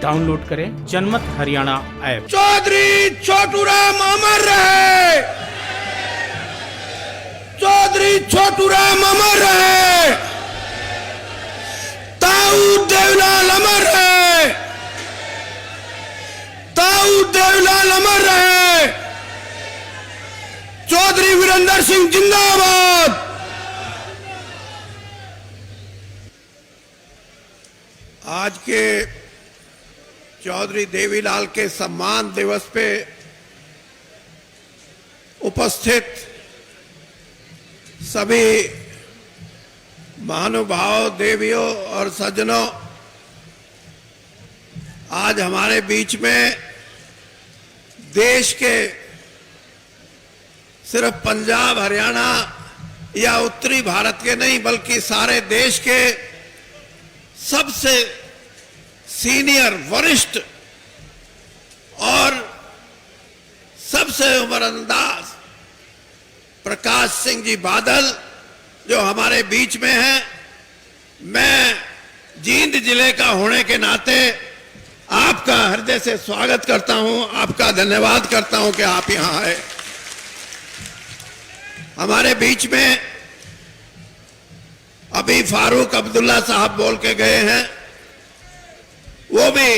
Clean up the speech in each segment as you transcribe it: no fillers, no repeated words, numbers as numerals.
Download करें जनमत Haryana app. Chaudhary Chhoturam अमर रहे, चौधरी छोटूराम अमर रहे, ताऊ देवलाल अमर रहे, ताऊ देवलाल अमर रहे, चौधरी वीरेंद्र सिंह जिंदाबाद। आज के चौधरी देवीलाल के सम्मान दिवस पे उपस्थित सभी महानुभाव, देवियों और सज्जनों, आज हमारे बीच में देश के सिर्फ पंजाब, हरियाणा या उत्तरी भारत के नहीं बल्कि सारे देश के सबसे सीनियर, वरिष्ठ और सबसे उम्रअंदाज प्रकाश सिंह जी बादल जो हमारे बीच में हैं। मैं जींद जिले का होने के नाते आपका हृदय से स्वागत करता हूं, आपका धन्यवाद करता हूं कि आप यहां आए। हमारे बीच में अभी फारूक अब्दुल्ला साहब बोल के गए हैं, वो भी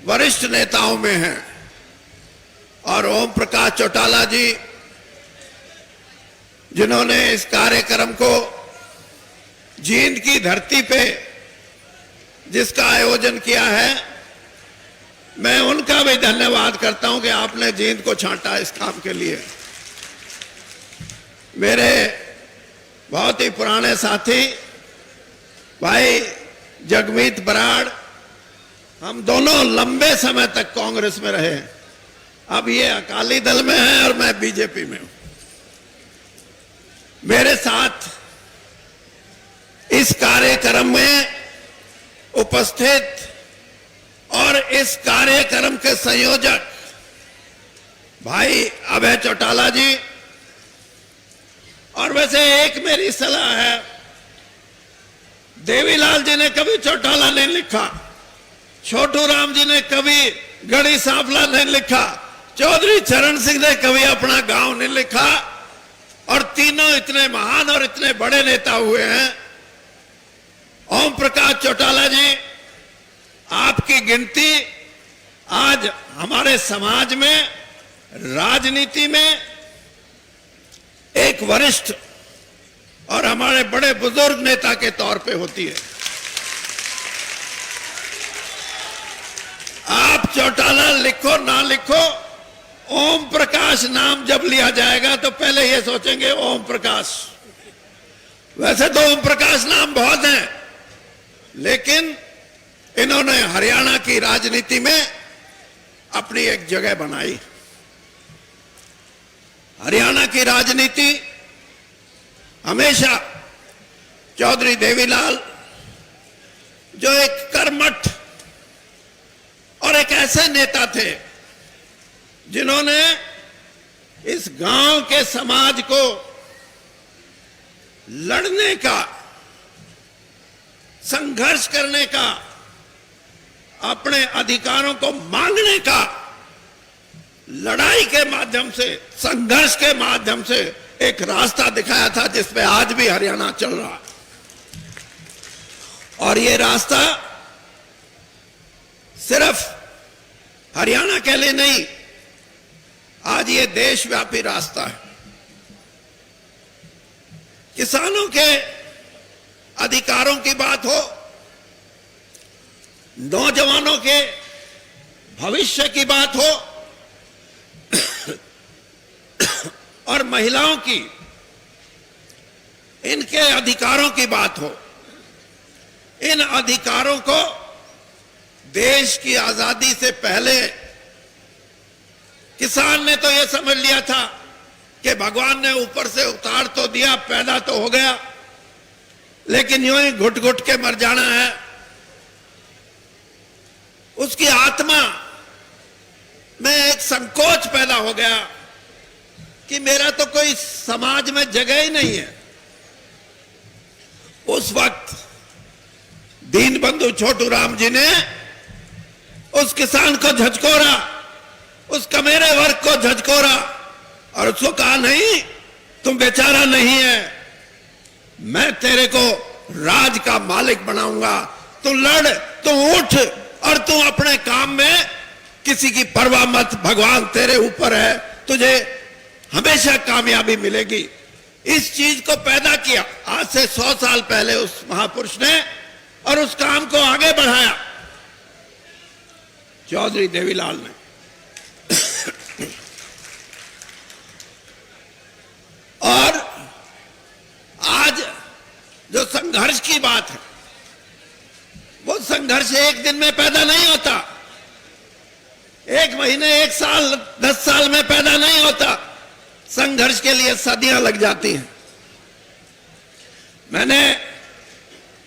वरिष्ठ नेताओं में हैं, और ओम प्रकाश चौटाला जी जिन्होंने इस कार्यक्रम को जींद की धरती पे जिसका आयोजन किया है, मैं उनका भी धन्यवाद करता हूं कि आपने जींद को छांटा इस काम के लिए। मेरे बहुत ही पुराने साथी भाई जगमीत बराड़, हम दोनों लंबे समय तक कांग्रेस में रहे, अब ये अकाली दल में हैं और मैं बीजेपी में हूं। मेरे साथ इस कार्यक्रम में उपस्थित और इस कार्यक्रम के संयोजक भाई अभय चौटाला जी, और वैसे एक मेरी सलाह है, देवीलाल जी ने कभी चौटाला नहीं लिखा, छोटू राम जी ने कभी गढ़ी सांपला नहीं लिखा, चौधरी चरण सिंह ने कभी अपना गांव नहीं लिखा, और तीनों इतने महान और इतने बड़े नेता हुए हैं। ओम प्रकाश चौटाला जी, आपकी गिनती आज हमारे समाज में, राजनीति में एक वरिष्ठ और हमारे बड़े बुजुर्ग नेता के तौर पे होती है। आप चौटाला लिखो ना लिखो, ओम प्रकाश नाम जब लिया जाएगा तो पहले ये सोचेंगे ओम प्रकाश। वैसे तो ओम प्रकाश नाम बहुत हैं, लेकिन इन्होंने हरियाणा की राजनीति में अपनी एक जगह बनाई। हरियाणा की राजनीति हमेशा चौधरी देवीलाल जो एक कर्मठ और एक ऐसे नेता थे जिन्होंने इस गांव के समाज को लड़ने का, संघर्ष करने का, अपने अधिकारों को मांगने का, लड़ाई के माध्यम से, संघर्ष के माध्यम से एक रास्ता दिखाया था जिस पे आज भी हरियाणा चल रहा है। और ये रास्ता सिर्फ हरियाणा के लिए नहीं, आज ये देशव्यापी रास्ता है। किसानों के अधिकारों की बात हो, नौजवानों के भविष्य की बात हो, और महिलाओं की, इनके अधिकारों की बात हो, इन अधिकारों को देश की आजादी से पहले किसान ने तो यह समझ लिया था कि भगवान ने ऊपर से उतार तो दिया, पैदा तो हो गया, लेकिन यूं ही घुट घुट के मर जाना है। उसकी आत्मा में एक संकोच पैदा हो गया कि मेरा तो कोई समाज में जगह ही नहीं है। उस वक्त दीनबंधु छोटू राम जी ने उस किसान को झकझोरा, उस कमेरे वर्ग को झकझोरा और उसको कहा नहीं तुम बेचारा नहीं है, मैं तेरे को राज का मालिक बनाऊंगा, तू लड़, तू उठ और तू अपने काम में किसी की परवाह मत, भगवान तेरे ऊपर है, तुझे हमेशा कामयाबी मिलेगी। इस चीज को पैदा किया आज से 100 साल पहले उस महापुरुष ने और उस काम को आगे बढ़ाया चौधरी देवीलाल ने। और आज जो संघर्ष की बात है, वो संघर्ष एक दिन में पैदा नहीं होता, एक महीने, एक साल, 10 साल में पैदा नहीं होता। संघर्ष के लिए सदियां लग जाती हैं। मैंने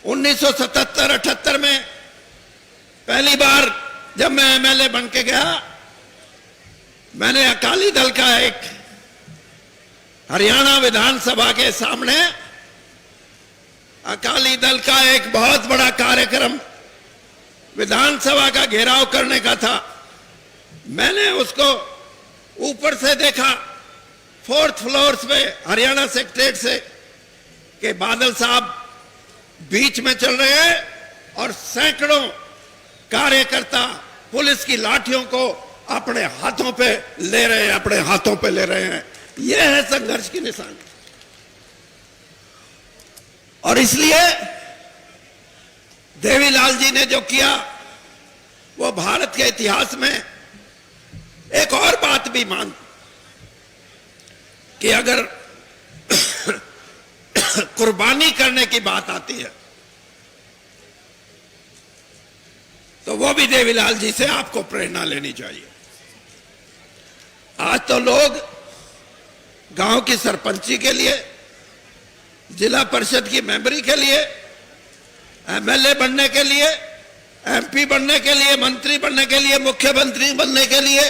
1977-78 में पहली बार जब मैं एमएलए बन के गया, मैंने अकाली दल का एक हरियाणा विधानसभा के सामने अकाली दल का एक बहुत बड़ा कार्यक्रम विधानसभा का घेराव करने का था। मैंने उसको ऊपर से देखा, 4th फ्लोर पे हरियाणा सेक्रेटरीट से कि बादल साहब बीच में चल रहे हैं और सैकड़ों कार्यकर्ता पुलिस की लाठियों को अपने हाथों पे ले रहे हैं, अपने हाथों पे ले रहे हैं। यह है संघर्ष की निशानी। और इसलिए देवीलाल जी ने जो किया वो भारत के इतिहास में एक और बात भी मान कि अगर कुर्बानी करने की बात आती है तो वो भी देवीलाल जी से आपको प्रेरणा लेनी चाहिए। आज तो लोग गांव की सरपंची के लिए, जिला परिषद की मेंबरी के लिए, एमएलए बनने के लिए, एमपी बनने के लिए, मंत्री बनने के लिए, मुख्यमंत्री बनने के लिए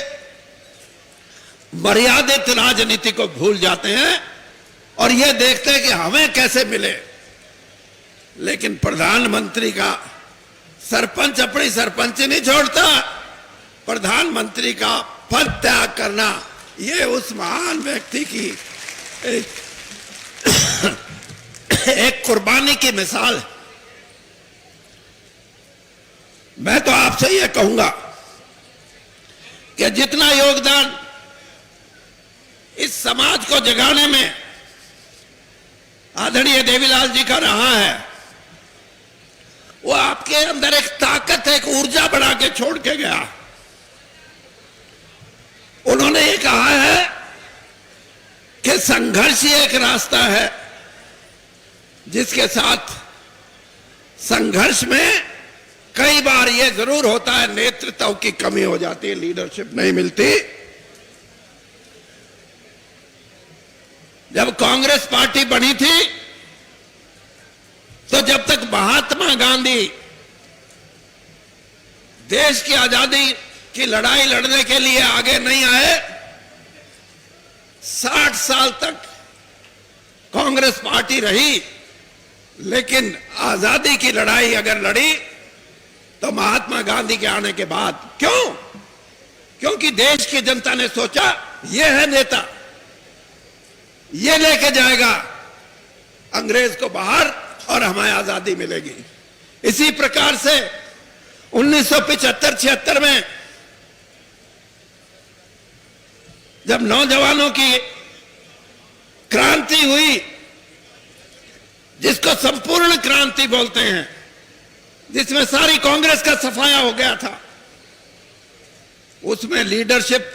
मर्यादित राजनीति को भूल जाते हैं और यह देखते हैं कि हमें कैसे मिले। लेकिन प्रधानमंत्री का सरपंच अपनी सरपंची नहीं छोड़ता, प्रधानमंत्री का पद त्याग करना यह उस महान व्यक्ति की एक कुर्बानी की मिसाल है। मैं तो आपसे यह कहूंगा कि जितना योगदान इस समाज को जगाने में आदरणीय देवीलाल जी का रहा है, वो आपके अंदर एक ताकत, एक ऊर्जा बढ़ा के छोड़ के गया। उन्होंने ये कहा है कि संघर्ष ही एक रास्ता है जिसके साथ संघर्ष में कई बार यह जरूर होता है नेतृत्व की कमी हो जाती है, लीडरशिप नहीं मिलती। जब कांग्रेस पार्टी बनी थी तो जब तक महात्मा गांधी देश की आजादी की लड़ाई लड़ने के लिए आगे नहीं आए, 60 साल तक कांग्रेस पार्टी रही। लेकिन आजादी की लड़ाई अगर लड़ी तो महात्मा गांधी के आने के बाद। क्यों? क्योंकि देश की जनता ने सोचा यह है नेता, ये लेके जाएगा अंग्रेज को बाहर और हमें आजादी मिलेगी। इसी प्रकार से 1975-76 में जब नौजवानों की क्रांति हुई, जिसको संपूर्ण क्रांति बोलते हैं, जिसमें सारी कांग्रेस का सफाया हो गया था, उसमें लीडरशिप,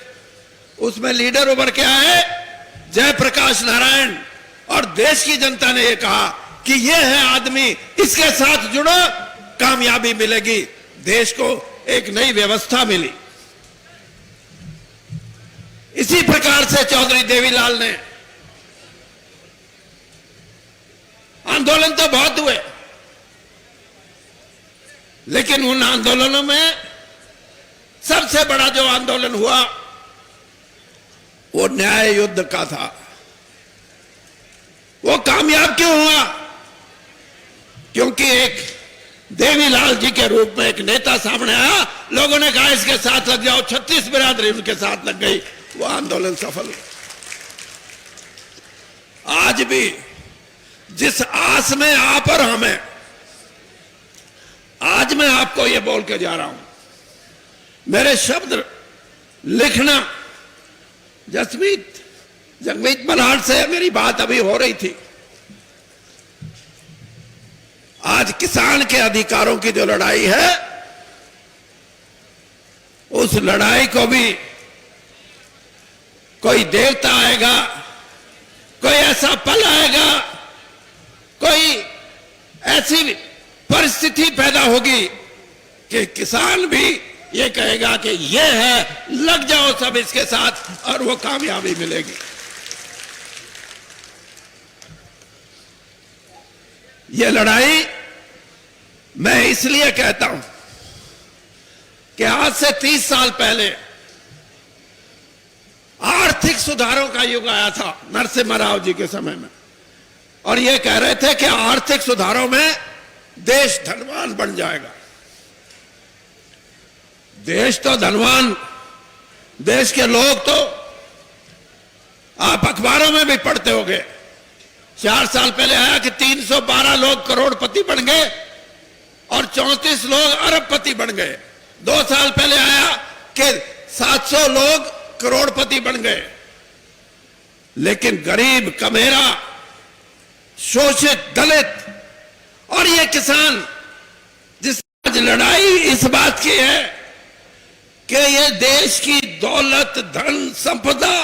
उसमें लीडर उभर के आए जयप्रकाश नारायण, और देश की जनता ने यह कहा कि यह है आदमी, इसके साथ जुड़ो, कामयाबी मिलेगी। देश को एक नई व्यवस्था मिली। इसी प्रकार से चौधरी देवीलाल ने आंदोलन तो बहुत हुए, लेकिन उन आंदोलनों में सबसे बड़ा जो आंदोलन हुआ वो न्याय युद्ध का था। वो कामयाब क्यों हुआ? क्योंकि एक देवीलाल जी के रूप में एक नेता सामने आया, लोगों ने कहा इसके साथ लग जाओ, 36 बिरादरी उनके साथ लग गई, वो आंदोलन सफल हुआ। आज भी जिस आस में आप और हमें, आज मैं आपको यह बोल के जा रहा हूं, मेरे शब्द लिखना, जगमीत मल्हार से मेरी बात अभी हो रही थी। आज किसान के अधिकारों की जो लड़ाई है, उस लड़ाई को भी कोई देवता आएगा, कोई ऐसा पल आएगा, कोई ऐसी परिस्थिति पैदा होगी कि किसान भी ये कहेगा कि ये है, लग जाओ सब इसके साथ, और वो कामयाबी मिलेगी। ये लड़ाई मैं इसलिए कहता हूं कि आज से 30 साल पहले आर्थिक सुधारों का युग आया था नरसिम्हा राव जी के समय में, और ये कह रहे थे कि आर्थिक सुधारों में देश धनवान बन जाएगा। देश तो धनवान, देश के लोग तो आप अखबारों में भी पढ़ते होंगे, 4 साल पहले आया कि 312 लोग करोड़पति बन गए और 34 लोग अरबपति बन गए। 2 साल पहले आया कि 700 लोग करोड़पति बन गए। लेकिन गरीब, कमेरा, शोषित, दलित और ये किसान, जिस आज लड़ाई इस बात की है कि ये देश की दौलत, धन, संपदा,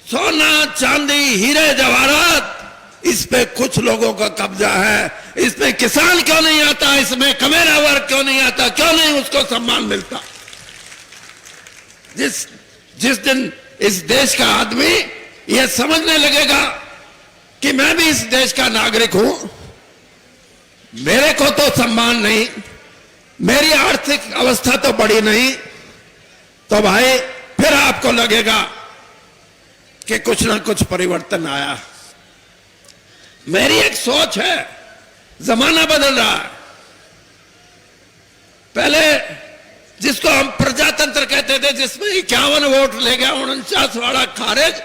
सोना, चांदी, हीरे जवाहरात, इस पे कुछ लोगों का कब्जा है। इसमें किसान क्यों नहीं आता, इसमें कमेरा वर्ग क्यों नहीं आता, क्यों नहीं उसको सम्मान मिलता? जिस दिन इस देश का आदमी यह समझने लगेगा कि मैं भी इस देश का नागरिक हूं, मेरे को तो सम्मान नहीं, मेरी आर्थिक अवस्था तो बड़ी नहीं, तो भाई फिर आपको लगेगा कि कुछ ना कुछ परिवर्तन आया। मेरी एक सोच है, जमाना बदल रहा है। पहले जिसको हम प्रजातंत्र कहते थे, जिसमें 51 वोट ले गया, 49 वाला खारिज,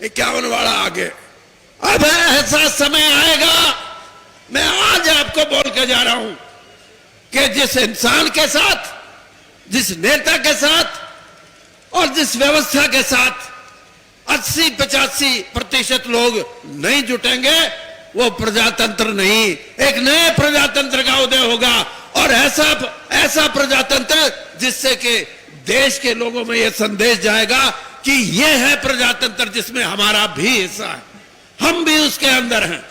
51 वाला आगे। अब ऐसा समय आएगा, मैं आज आपको बोल के जा रहा हूं कि जिस इंसान के साथ, जिस नेता के साथ और जिस व्यवस्था के साथ 80-85% लोग नहीं जुटेंगे, वो प्रजातंत्र नहीं, एक नए प्रजातंत्र का उदय होगा। और ऐसा प्रजातंत्र जिससे कि देश के लोगों में यह संदेश जाएगा कि यह है प्रजातंत्र जिसमें हमारा भी हिस्सा है, हम भी उसके अंदर हैं।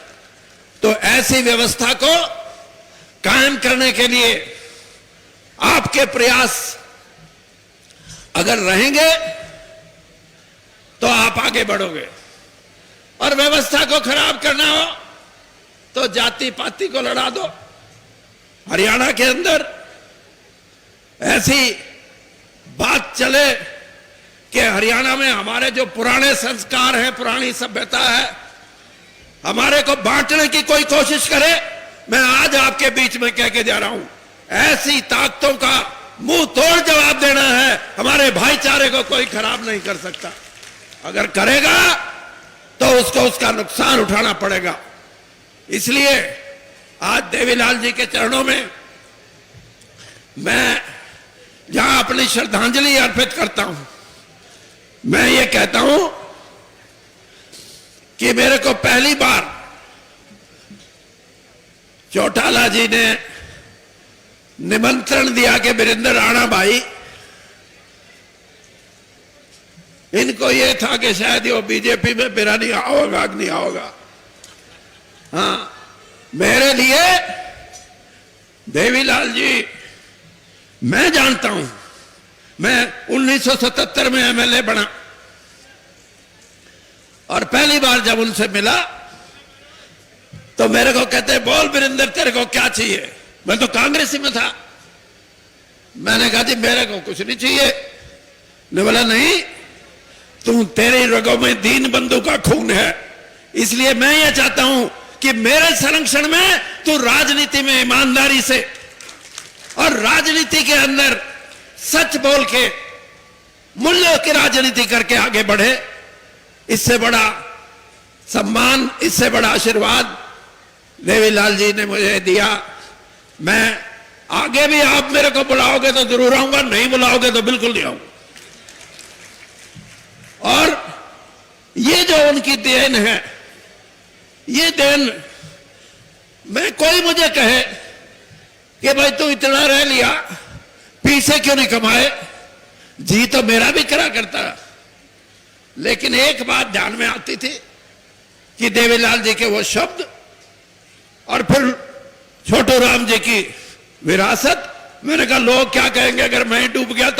तो ऐसी व्यवस्था को कायम करने के लिए आपके प्रयास अगर रहेंगे तो आप आगे बढ़ोगे, और व्यवस्था को खराब करना हो तो जाति पाति को लड़ा दो। हरियाणा के अंदर ऐसी बात चले कि हरियाणा में हमारे जो पुराने संस्कार हैं, पुरानी सभ्यता है, हमारे को बांटने की कोई कोशिश करे, मैं आज आपके बीच में कह के जा रहा हूं, ऐसी ताकतों का मुंह तोड़ जवाब देना है। हमारे भाईचारे को कोई खराब नहीं कर सकता, अगर करेगा तो उसको उसका नुकसान उठाना पड़ेगा। इसलिए आज देवीलाल जी के चरणों में मैं जहां अपनी श्रद्धांजलि अर्पित करता हूं, मैं ये कहता हूं कि मेरे को पहली बार चौटाला जी ने निमंत्रण दिया कि वीरेंद्र राणा भाई, इनको ये था कि शायद वो बीजेपी में मेरा नहीं आओगा, नहीं आओगा। हाँ, मेरे लिए देवीलाल जी, मैं जानता हूं, मैं 1977 में एमएलए बना और पहली बार जब उनसे मिला तो मेरे को कहते, बोल वीरेंद्र तेरे को क्या चाहिए? मैं तो कांग्रेसी में था। मैंने कहा जी मेरे को कुछ नहीं चाहिए। ने बोला नहीं, तुम, तेरे रगों में दीन बंधु का खून है, इसलिए मैं ये चाहता हूं कि मेरे संरक्षण में तू राजनीति में ईमानदारी से और राजनीति के अंदर सच बोल के मूल्यों की राजनीति करके आगे बढ़े। इससे बड़ा सम्मान, इससे बड़ा आशीर्वाद देवीलाल जी ने मुझे दिया। मैं आगे भी आप मेरे को बुलाओगे तो जरूर आऊंगा, नहीं बुलाओगे तो बिल्कुल नहीं आऊंगा। और ये जो उनकी देन है, ये देन मैं, कोई मुझे कहे कि भाई तू इतना रह लिया, पीछे क्यों नहीं कमाए, जी तो मेरा भी करा करता, लेकिन एक बात ध्यान में आती थी कि देवीलाल जी के वो शब्द और फिर छोटू राम जी की विरासत। मैंने कहा लोग क्या कहेंगे अगर मैं डूब गया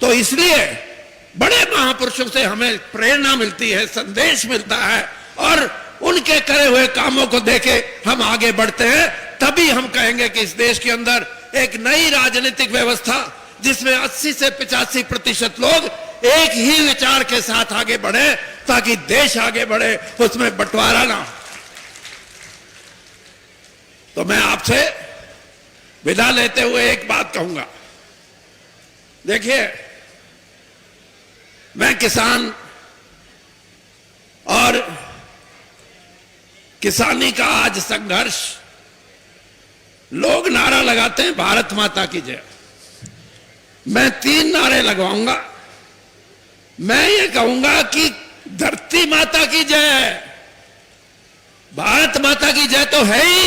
तो इसलिए बड़े महापुरुषों से हमें प्रेरणा मिलती है, संदेश मिलता है, और उनके करे हुए कामों को देके हम आगे बढ़ते हैं। तभी हम कहेंगे कि इस देश के अंदर एक नई राजनीतिक व्यवस्था जिसमें 80 से 85% लोग एक ही विचार के साथ आगे बढ़े, ताकि देश आगे बढ़े, उसमें बंटवारा ना हो। तो मैं आपसे विदा लेते हुए एक बात कहूंगा। देखिए, मैं किसान और किसानी का आज संघर्ष, लोग नारा लगाते हैं भारत माता की जय। मैं 3 नारे लगवाऊंगा। मैं ये कहूंगा कि धरती माता की जय। भारत माता की जय तो है ही,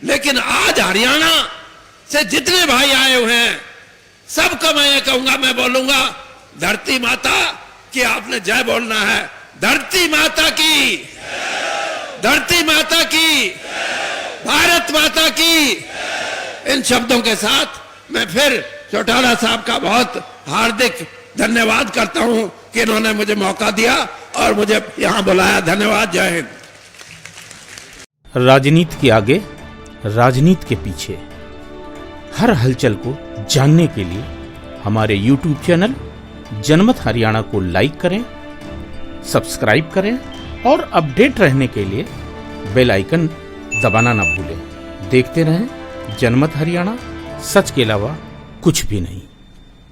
लेकिन आज हरियाणा से जितने भाई आए हुए हैं सबको मैं ये कहूंगा, मैं बोलूंगा धरती माता की आपने जय बोलना है। धरती माता की, धरती माता की, भारत माता की। इन शब्दों के साथ मैं फिर चौटाला साहब का बहुत हार्दिक धन्यवाद करता हूं कि इन्होंने मुझे मौका दिया और मुझे यहां बुलाया। धन्यवाद। जय हिंद। राजनीति के आगे, राजनीति के पीछे, हर हलचल को जानने के लिए हमारे YouTube चैनल जनमत हरियाणा को लाइक करें, सब्सक्राइब करें और अपडेट रहने के लिए बेल आइकन दबाना ना भूलें। देखते रहें जनमत हरियाणा, सच के अलावा कुछ भी नहीं।